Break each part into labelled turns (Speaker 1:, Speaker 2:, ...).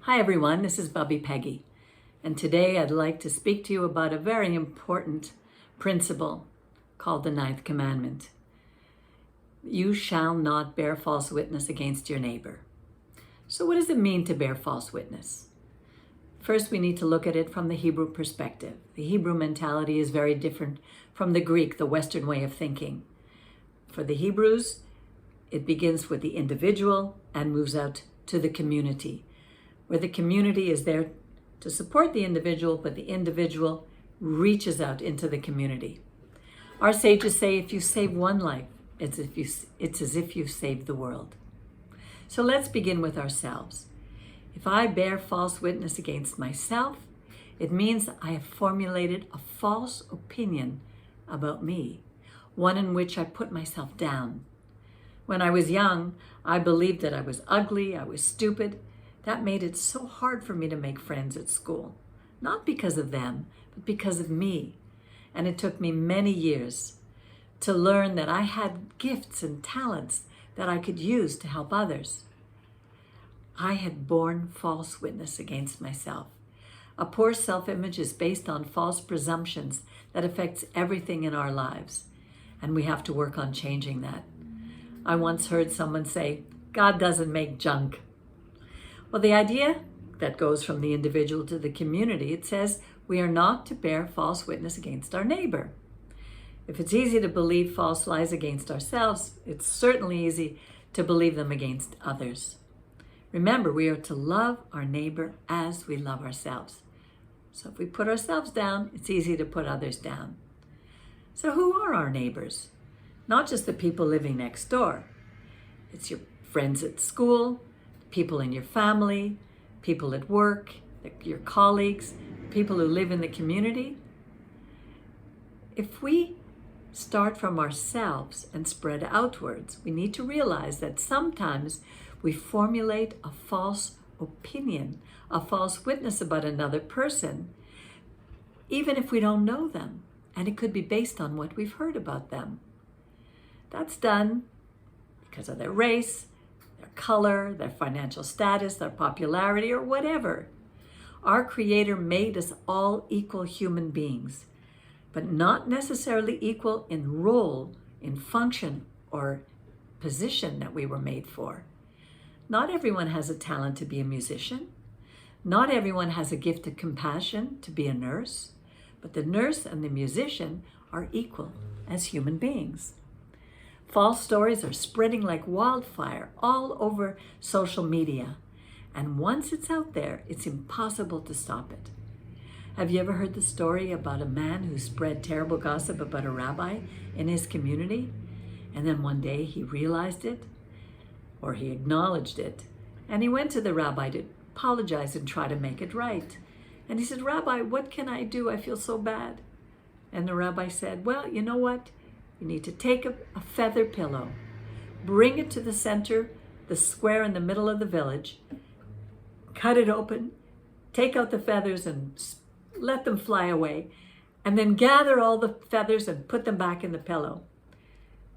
Speaker 1: Hi everyone, this is Bubby Peggy, and today I'd like to speak to you about a very important principle called the ninth commandment. You shall not bear false witness against your neighbor. So what does it mean to bear false witness? First, we need to look at it from the Hebrew perspective. The Hebrew mentality is very different from the Greek, the Western way of thinking. For the Hebrews, it begins with the individual and moves out to the community, where the community is there to support the individual, but the individual reaches out into the community. Our sages say if you save one life, it's as if you saved the world. So let's begin with ourselves. If I bear false witness against myself, it means I have formulated a false opinion about me, one in which I put myself down. When I was young, I believed that I was ugly, I was stupid. That made it so hard for me to make friends at school. Not because of them, but because of me. And it took me many years to learn that I had gifts and talents that I could use to help others. I had borne false witness against myself. A poor self-image is based on false presumptions that affects everything in our lives. And we have to work on changing that. I once heard someone say, God doesn't make junk. Well, the idea that goes from the individual to the community, it says we are not to bear false witness against our neighbor. If it's easy to believe false lies against ourselves, it's certainly easy to believe them against others. Remember, we are to love our neighbor as we love ourselves. So if we put ourselves down, it's easy to put others down. So who are our neighbors? Not just the people living next door. It's your friends at school, people in your family, people at work, your colleagues, people who live in the community. If we start from ourselves and spread outwards, we need to realize that sometimes we formulate a false opinion, a false witness about another person, even if we don't know them, and it could be based on what we've heard about them. That's done because of their race, their color, their financial status, their popularity, or whatever. Our Creator made us all equal human beings, but not necessarily equal in role, in function, or position that we were made for. Not everyone has a talent to be a musician. Not everyone has a gift of compassion to be a nurse, but the nurse and the musician are equal as human beings. False stories are spreading like wildfire all over social media. And once it's out there, it's impossible to stop it. Have you ever heard the story about a man who spread terrible gossip about a rabbi in his community? And then one day he realized it, or he acknowledged it, and he went to the rabbi to apologize and try to make it right. And he said, Rabbi, what can I do? I feel so bad. And the rabbi said, well, you know what? You need to take a feather pillow, bring it to the center, the square in the middle of the village, cut it open, take out the feathers and let them fly away, and then gather all the feathers and put them back in the pillow.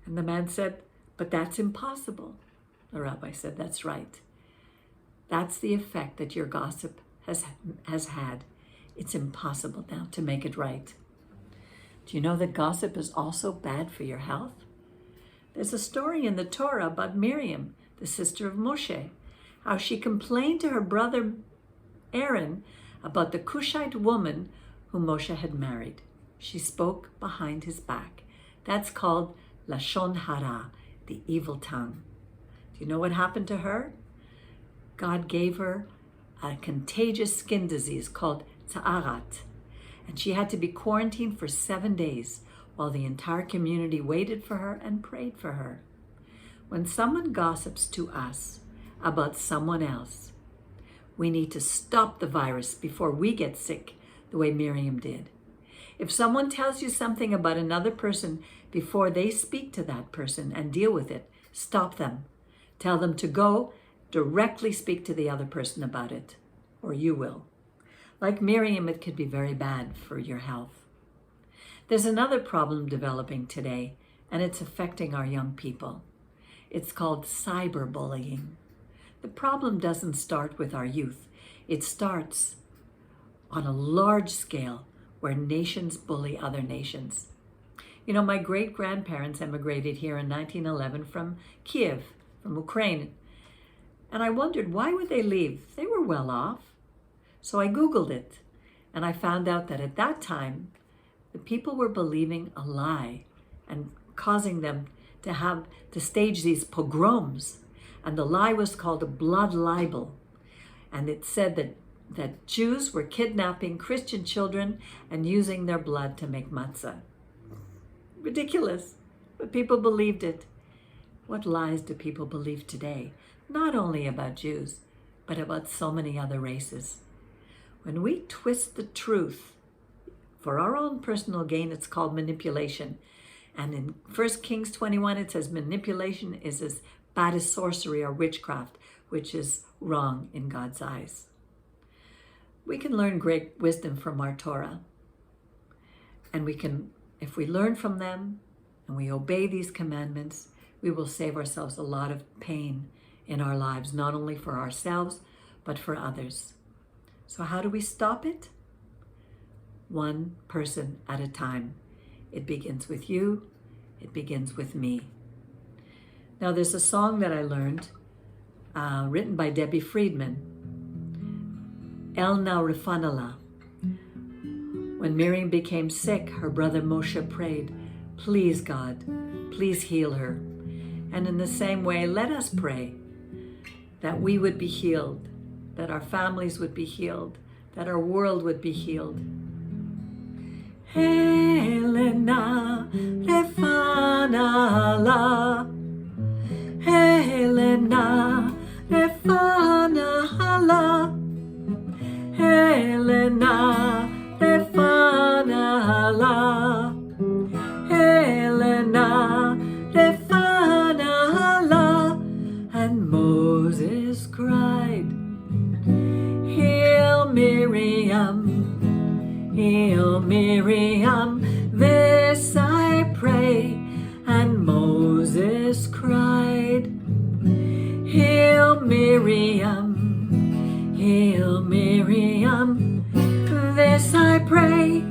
Speaker 1: And the man said, but that's impossible. The rabbi said, that's right. That's the effect that your gossip has had. It's impossible now to make it right. Do you know that gossip is also bad for your health? There's a story in the Torah about Miriam, the sister of Moshe, how she complained to her brother Aaron about the Cushite woman whom Moshe had married. She spoke behind his back. That's called Lashon Hara, the evil tongue. Do you know what happened to her? God gave her a contagious skin disease called Ta'arat. And she had to be quarantined for 7 days while the entire community waited for her and prayed for her. When someone gossips to us about someone else, we need to stop the virus before we get sick the way Miriam did. If someone tells you something about another person before they speak to that person and deal with it, stop them. Tell them to go directly speak to the other person about it, or you will. Like Miriam, it could be very bad for your health. There's another problem developing today, and it's affecting our young people. It's called cyberbullying. The problem doesn't start with our youth. It starts on a large scale where nations bully other nations. You know, my great-grandparents emigrated here in 1911 from Kiev, from Ukraine. And I wondered, why would they leave? They were well off. So I Googled it, and I found out that at that time, the people were believing a lie and causing them to stage these pogroms. And the lie was called a blood libel. And it said that Jews were kidnapping Christian children and using their blood to make matzah. Ridiculous, but people believed it. What lies do people believe today? Not only about Jews, but about so many other races. When we twist the truth for our own personal gain, it's called manipulation. And in 1 Kings 21, it says manipulation is as bad as sorcery or witchcraft, which is wrong in God's eyes. We can learn great wisdom from our Torah. And we can, if we learn from them and we obey these commandments, we will save ourselves a lot of pain in our lives, not only for ourselves, but for others. So how do we stop it? One person at a time. It begins with you. It begins with me. Now, there's a song that I learned, written by Debbie Friedman, El Na Rifanala. When Miriam became sick, her brother Moshe prayed, "Please, God, please heal her." And in the same way, let us pray that we would be healed, that our families would be healed, that our world would be healed. Helena Refanala, Helena Refanala, Helena Refanala, Helena Refanala. And Moses cried, "Heal Miriam, heal Miriam, this I pray." And Moses cried, "Heal Miriam, heal Miriam, this I pray."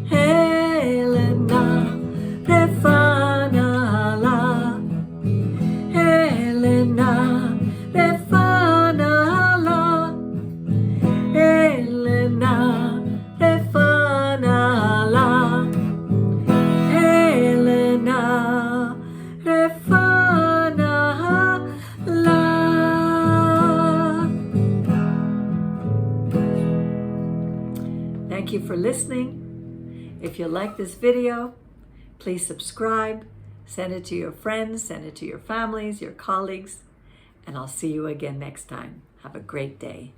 Speaker 1: Helena Refanala, Helena Refanala, Helena Refanala, Helena Refanala. Thank you for listening. If you like this video, please subscribe, send it to your friends, send it to your families, your colleagues, and I'll see you again next time. Have a great day.